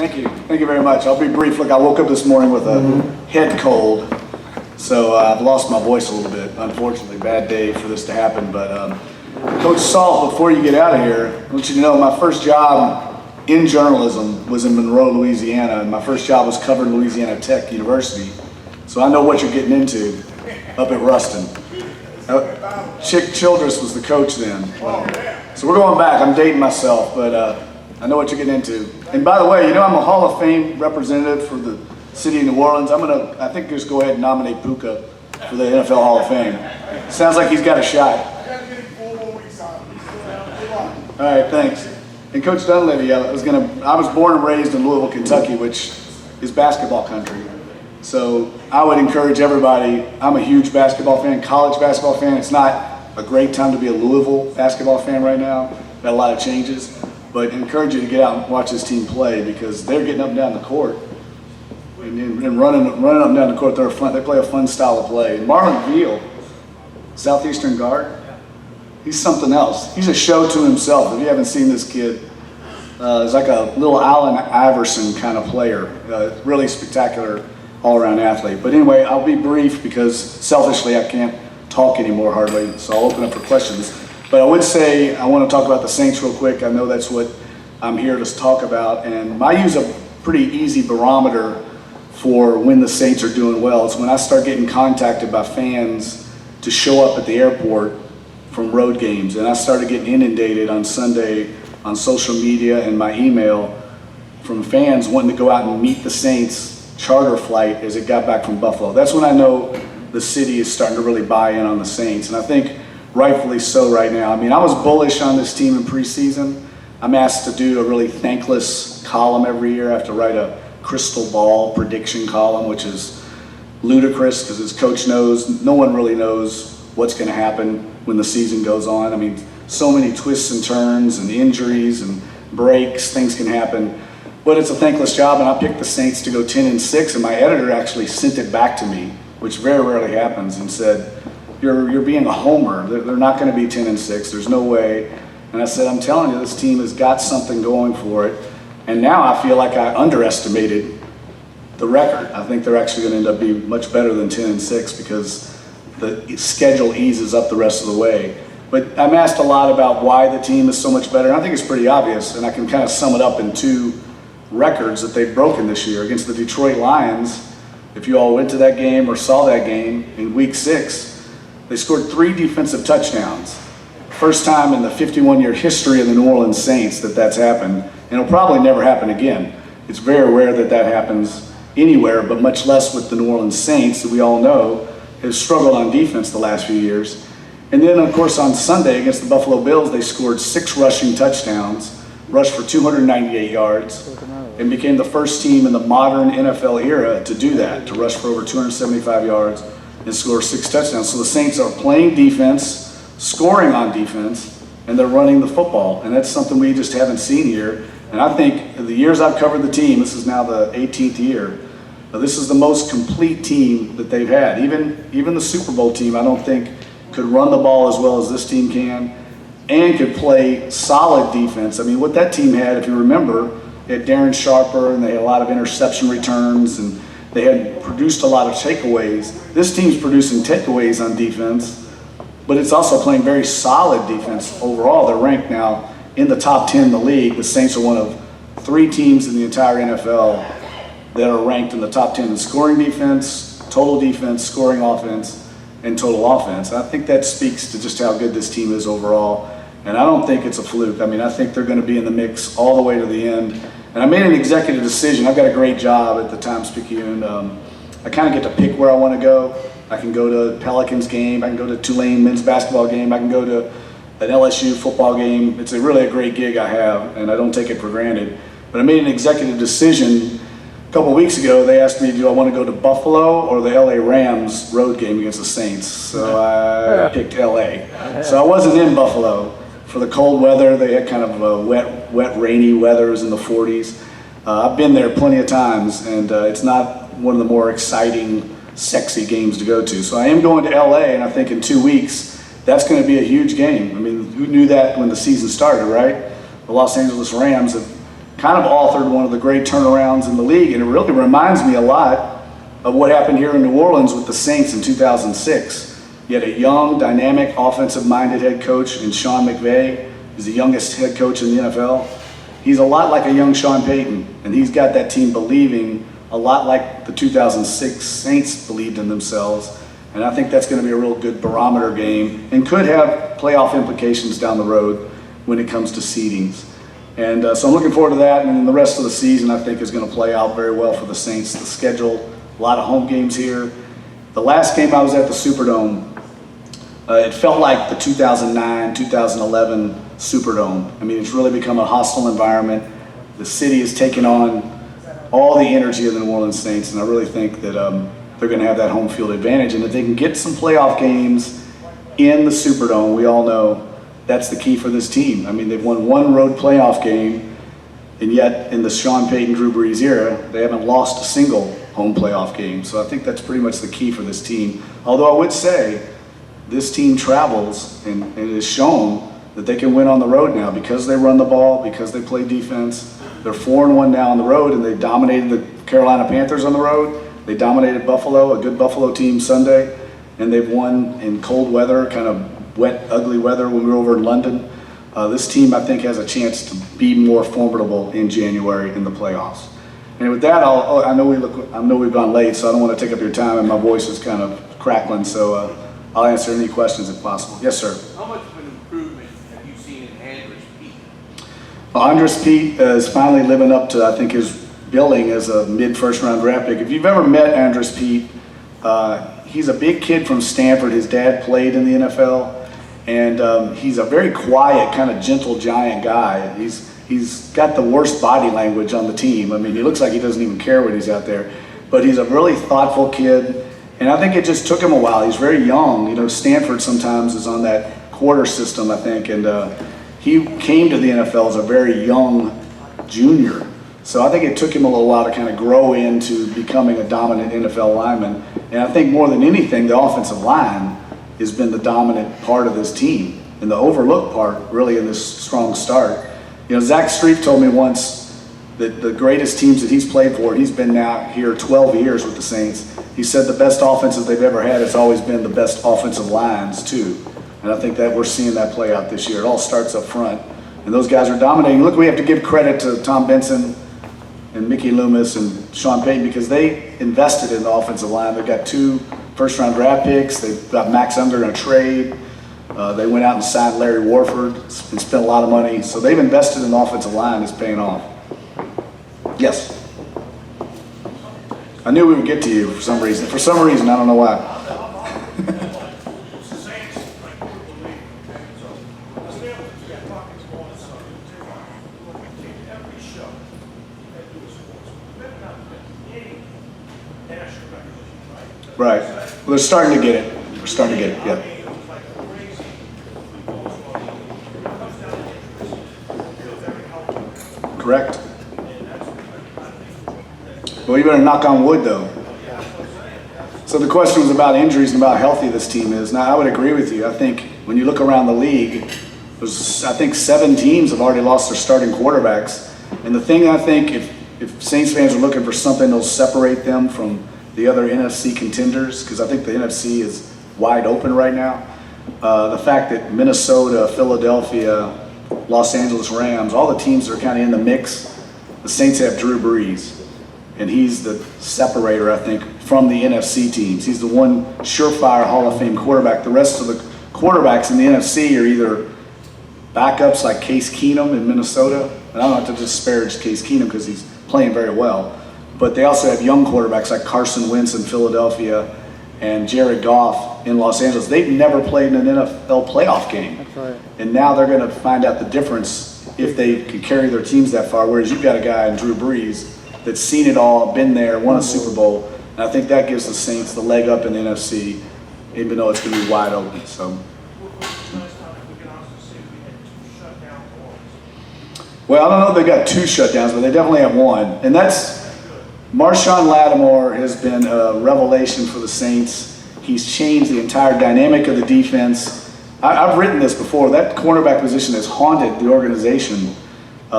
Thank you. Thank you very much. I'll be brief. Look, I woke up this morning with a head cold, so I've lost my voice a little bit. Unfortunately, bad day for this to happen. But Coach Salt, before you get out of here, I want you to know my first job in journalism was in Monroe, Louisiana, and my first job was covering Louisiana Tech University. So I know what you're getting into up at Ruston. Chick Childress was the coach then. So we're going back. I'm dating myself, but I know what you're getting into. And by the way, you know I'm a Hall of Fame representative for the city of New Orleans. I think just go ahead and nominate Puka for the NFL Hall of Fame. Sounds like he's got a shot. All right, thanks. And Coach Dunleavy, I was born and raised in Louisville, Kentucky, which is basketball country. So I would encourage everybody. I'm a huge basketball fan, college basketball fan. It's not a great time to be a Louisville basketball fan right now. Got a lot of changes. But I encourage you to get out and watch this team play because they're getting up and down the court and running up and down the court. They play a fun style of play. And Marlon Veal, Southeastern guard, he's something else. He's a show to himself. If you haven't seen this kid, he's like a little Allen Iverson kind of player. Really spectacular all-around athlete. But anyway, I'll be brief because selfishly I can't talk anymore hardly, so I'll open up for questions. But I would say I want to talk about the Saints real quick. I know that's what I'm here to talk about. And I use a pretty easy barometer for when the Saints are doing well. It's when I start getting contacted by fans to show up at the airport from road games. And I started getting inundated on Sunday on social media and my email from fans wanting to go out and meet the Saints charter flight as it got back from Buffalo. That's when I know the city is starting to really buy in on the Saints. And I think rightfully so right now. I mean, I was bullish on this team in preseason. I'm asked to do a really thankless column every year. I have to write a crystal ball prediction column, which is ludicrous because as coach knows, no one really knows what's going to happen when the season goes on. I mean, so many twists and turns and injuries and breaks, things can happen. But it's a thankless job, and I picked the Saints to go 10-6, and my editor actually sent it back to me, which very rarely happens, and said, You're being a homer. They're not going to be 10-6. There's no way. And I said, I'm telling you, this team has got something going for it. And now I feel like I underestimated the record. I think they're actually going to end up being much better than 10-6 because the schedule eases up the rest of the way. But I'm asked a lot about why the team is so much better. And I think it's pretty obvious. And I can kind of sum it up in two records that they've broken this year against the Detroit Lions. If you all went to that game or saw that game in week 6, they scored 3 defensive touchdowns. First time in the 51-year history of the New Orleans Saints that's happened, and it'll probably never happen again. It's very rare that happens anywhere, but much less with the New Orleans Saints that we all know have struggled on defense the last few years. And then, of course, on Sunday against the Buffalo Bills, they scored 6 rushing touchdowns, rushed for 298 yards, and became the first team in the modern NFL era to do that, to rush for over 275 yards and score 6 touchdowns. So the Saints are playing defense, scoring on defense, and they're running the football. And that's something we just haven't seen here. And I think the years I've covered the team, this is now the 18th year, this is the most complete team that they've had. Even the Super Bowl team, I don't think, could run the ball as well as this team can and could play solid defense. I mean, what that team had, if you remember, they had Darren Sharper, and they had a lot of interception returns, and they had produced a lot of takeaways. This team's producing takeaways on defense, but it's also playing very solid defense overall. They're ranked now in the top 10 in the league. The Saints are one of 3 teams in the entire NFL that are ranked in the top 10 in scoring defense, scoring offense, and total offense. I think that speaks to just how good this team is overall. And I don't think it's a fluke. I mean, I think they're going to be in the mix all the way to the end. And I made an executive decision. I've got a great job at the Times-Picayune. I kind of get to pick where I want to go. I can go to a Pelicans game. I can go to a Tulane men's basketball game. I can go to an LSU football game. It's really a great gig I have, and I don't take it for granted. But I made an executive decision a couple weeks ago. They asked me, do I want to go to Buffalo or the LA Rams road game against the Saints? So I picked LA. So I wasn't in Buffalo for the cold weather. They had kind of wet, rainy weather. It was in the 40s. I've been there plenty of times, and it's not one of the more exciting, sexy games to go to. So I am going to LA, and I think in 2 weeks, that's going to be a huge game. I mean, who knew that when the season started, right? The Los Angeles Rams have kind of authored one of the great turnarounds in the league, and it really reminds me a lot of what happened here in New Orleans with the Saints in 2006. You had a young, dynamic, offensive-minded head coach in Sean McVay. He's the youngest head coach in the NFL. He's a lot like a young Sean Payton, and he's got that team believing a lot like the 2006 Saints believed in themselves. And I think that's going to be a real good barometer game and could have playoff implications down the road when it comes to seedings. And so I'm looking forward to that, and the rest of the season I think is going to play out very well for the Saints. The schedule, a lot of home games here. The last game I was at the Superdome, it felt like the 2009, 2011 Superdome. I mean, it's really become a hostile environment. The city has taken on all the energy of the New Orleans Saints, and I really think that they're going to have that home field advantage. And if they can get some playoff games in the Superdome, we all know that's the key for this team. I mean, they've won one road playoff game, and yet in the Sean Payton, Drew Brees era, they haven't lost a single home playoff game. So I think that's pretty much the key for this team. Although I would say this team travels, and it has shown that they can win on the road now because they run the ball, because they play defense. They're 4-1 now on the road, and they dominated the Carolina Panthers on the road. They dominated Buffalo, a good Buffalo team Sunday, and they've won in cold weather, kind of wet, ugly weather when we were over in London. This team, I think, has a chance to be more formidable in January in the playoffs. And with that, I know we've gone late, so I don't want to take up your time, and my voice is kind of crackling. So I'll answer any questions if possible. Yes, sir. How much of an improvement have you seen in Andres Pete? Well, Andres Pete is finally living up to, I think, his billing as a mid-first round draft pick. If you've ever met Andres Pete, he's a big kid from Stanford. His dad played in the NFL. And he's a very quiet, kind of gentle giant guy. He's got the worst body language on the team. I mean, he looks like he doesn't even care when he's out there. But he's a really thoughtful kid. And I think it just took him a while. He's very young. You know, Stanford sometimes is on that quarter system, I think. And he came to the NFL as a very young junior. So I think it took him a little while to kind of grow into becoming a dominant NFL lineman. And I think more than anything, the offensive line has been the dominant part of this team and the overlooked part really in this strong start. You know, Zach Streif told me once that the greatest teams that he's played for, he's been now here 12 years with the Saints. He said the best offenses they've ever had has always been the best offensive lines too. And I think that we're seeing that play out this year. It all starts up front. And those guys are dominating. Look, we have to give credit to Tom Benson and Mickey Loomis and Sean Payton because they invested in the offensive line. They've got 2 first-round draft picks. They've got Max Unger in a trade. They went out and signed Larry Warford and spent a lot of money. So they've invested in the offensive line. It's paying off. Yes? I knew we would get to you for some reason. For some reason, I don't know why. Right. Well, they're starting to get it. We're starting to get it, yeah. Correct. Well, you better knock on wood, though. So the question was about injuries and about how healthy this team is. Now, I would agree with you. I think when you look around the league, I think 7 teams have already lost their starting quarterbacks. And the thing I think, if Saints fans are looking for something that'll separate them from the other NFC contenders, because I think the NFC is wide open right now. The fact that Minnesota, Philadelphia, Los Angeles Rams, all the teams that are kind of in the mix, the Saints have Drew Brees. And he's the separator, I think, from the NFC teams. He's the one surefire Hall of Fame quarterback. The rest of the quarterbacks in the NFC are either backups like Case Keenum in Minnesota. And I don't have to disparage Case Keenum because he's playing very well. But they also have young quarterbacks like Carson Wentz in Philadelphia and Jared Goff in Los Angeles. They've never played in an NFL playoff game. That's right. And now they're going to find out the difference if they can carry their teams that far, whereas you've got a guy in Drew Brees that's seen it all, been there, won a Super Bowl. And I think that gives the Saints the leg up in the NFC, even though it's going to be wide open. So. Well, I don't know if they got 2 shutdowns, but they definitely have one. And that's Marshawn Lattimore has been a revelation for the Saints. He's changed the entire dynamic of the defense. I've written this before. That cornerback position has haunted the organization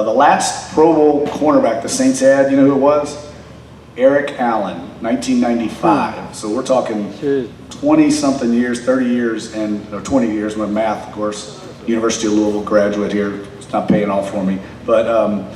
The last Pro Bowl cornerback the Saints had, you know who it was? Eric Allen, 1995. So we're talking 20-something years, 30 years, and 20 years with math, of course. University of Louisville graduate here. It's not paying off for me. But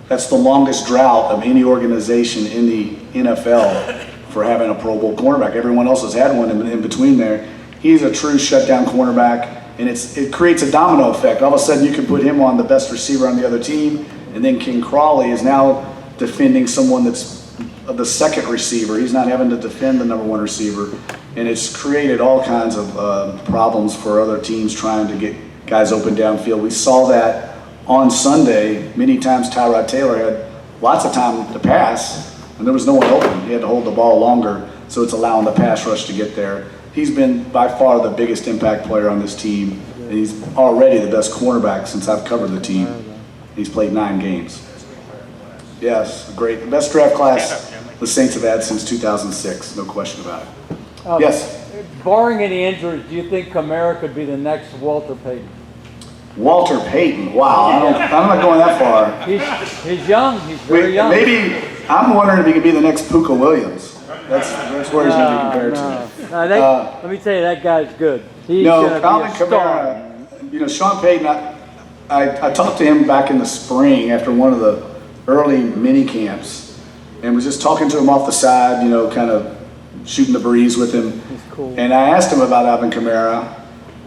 that's the longest drought of any organization in the NFL for having a Pro Bowl cornerback. Everyone else has had one in between there. He's a true shutdown cornerback, and it creates a domino effect. All of a sudden, you can put him on the best receiver on the other team, and then King Crawley is now defending someone that's the second receiver. He's not having to defend the number one receiver, and it's created all kinds of problems for other teams trying to get guys open downfield. We saw that on Sunday. Many times Tyrod Taylor had lots of time to pass, and there was no one open. He had to hold the ball longer, so it's allowing the pass rush to get there. He's been by far the biggest impact player on this team, and he's already the best cornerback since I've covered the team. He's played 9 games. Yes, great. The best draft class the Saints have had since 2006, no question about it. Yes? Barring any injuries, do you think Kamara could be the next Walter Payton? Walter Payton, wow, I'm not going that far. He's young, he's very young. Maybe, I'm wondering if he could be the next Puka Williams. That's where he's going to be compared to. Let me tell you, that guy's good. He's Alvin Kamara, Sean Payton, I talked to him back in the spring after one of the early mini camps and was just talking to him off the side, kind of shooting the breeze with him. He's cool. And I asked him about Alvin Kamara,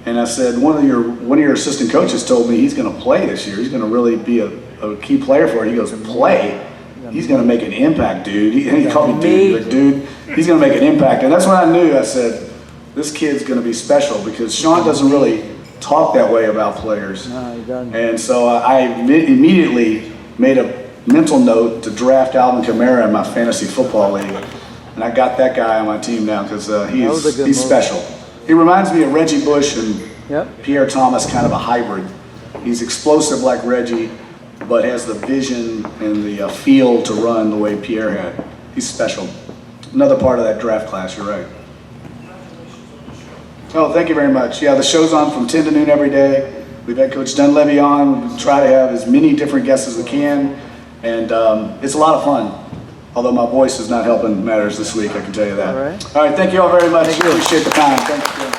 and I said, one of your assistant coaches told me he's going to play this year. He's going to really be a key player for it. He goes, play? He's going to make an impact, dude. He called me dude. Like, dude, he's going to make an impact. And that's when I knew, I said, this kid's going to be special, because Sean doesn't really talk that way about players. No, he doesn't. And so I immediately made a mental note to draft Alvin Kamara in my fantasy football league. And I got that guy on my team now because he's special. He reminds me of Reggie Bush and Pierre Thomas, kind of a hybrid. He's explosive like Reggie, but has the vision and the feel to run the way Pierre had. He's special. Another part of that draft class, you're right. Oh, thank you very much. Yeah, the show's on from 10 to noon every day. We've had Coach Dunleavy on. We try to have as many different guests as we can, and it's a lot of fun. Although my voice is not helping matters this week, I can tell you that. All right. All right, thank you all very much. Appreciate the time. Thank you.